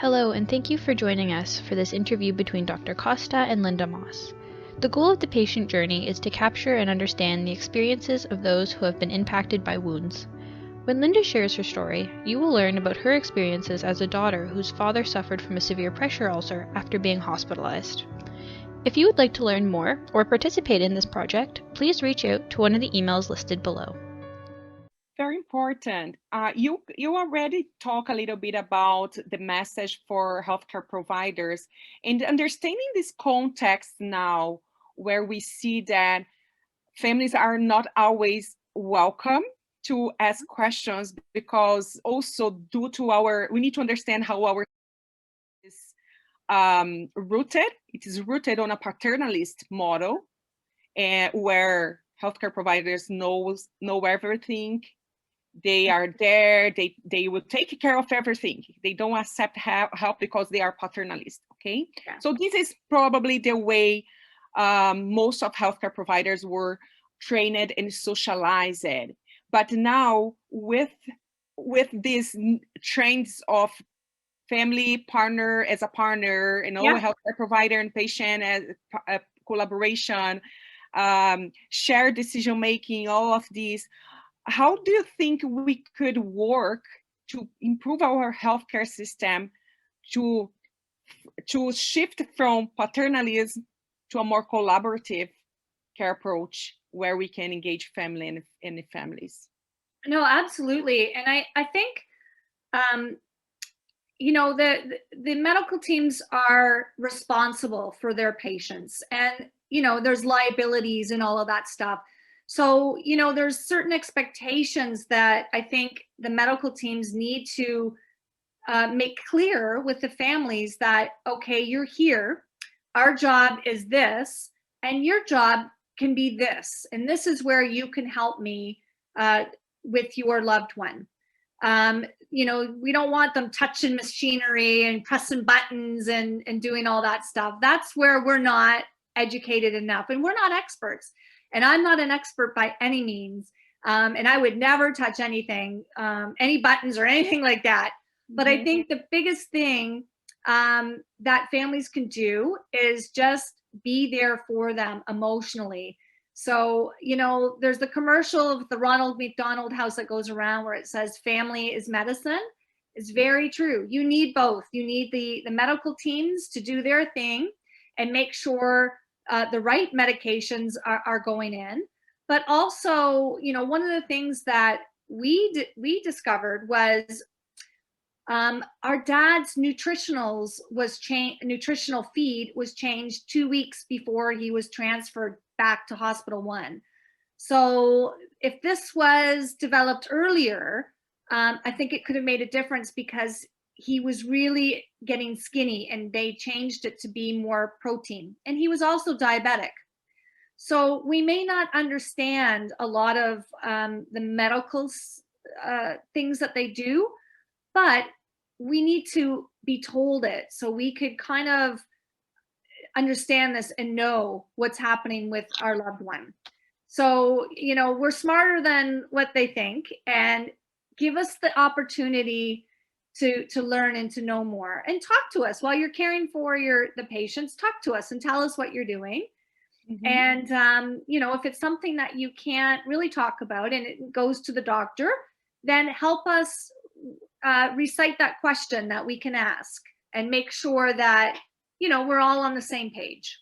Hello, and thank you for joining us for this interview between Dr. Costa and Linda Moss. The goal of the patient journey is to capture and understand the experiences of those who have been impacted by wounds. When Linda shares her story, you will learn about her experiences as a daughter whose father suffered from a severe pressure ulcer after being hospitalized. If you would like to learn more or participate in this project, please reach out to one of the emails listed below. Very important. You already talk a little bit about the message for healthcare providers and understanding this context now where we see that families are not always welcome to ask questions because also due to we need to understand how our is rooted. It is rooted on a paternalist model and where healthcare providers know everything. They are there, they will take care of everything. They don't accept help because they are paternalist, okay? Yeah. So this is probably the way most of healthcare providers were trained and socialized. But now with these trends of family partner as a partner, yeah, healthcare provider and patient as a collaboration, shared decision making, all of these, how do you think we could work to improve our healthcare system to shift from paternalism to a more collaborative care approach where we can engage family and families? No, absolutely. And I think, the medical teams are responsible for their patients, and, there's liabilities and all of that stuff. So, there's certain expectations that I think the medical teams need to make clear with the families that, okay, you're here, our job is this, and your job can be this, and this is where you can help me with your loved one. We don't want them touching machinery and pressing buttons and doing all that stuff. That's where we're not educated enough, and we're not experts. And I'm not an expert by any means. And I would never touch anything, any buttons or anything like that. But I think the biggest thing that families can do is just be there for them emotionally. So, there's the commercial of the Ronald McDonald House that goes around where it says family is medicine. It's very true. You need both. You need the medical teams to do their thing and make sure the right medications are going in. But also, one of the things that we discovered was our dad's nutritional feed was changed 2 weeks before he was transferred back to Hospital 1. So if this was developed earlier, I think it could have made a difference because he was really getting skinny and they changed it to be more protein. And he was also diabetic. So we may not understand a lot of the medical things that they do, but we need to be told it so we could kind of understand this and know what's happening with our loved one. So, we're smarter than what they think, and give us the opportunity to learn and to know more, and talk to us while you're caring for the patients. Talk to us and tell us what you're doing. And, if it's something that you can't really talk about and it goes to the doctor, then help us recite that question that we can ask and make sure that, we're all on the same page.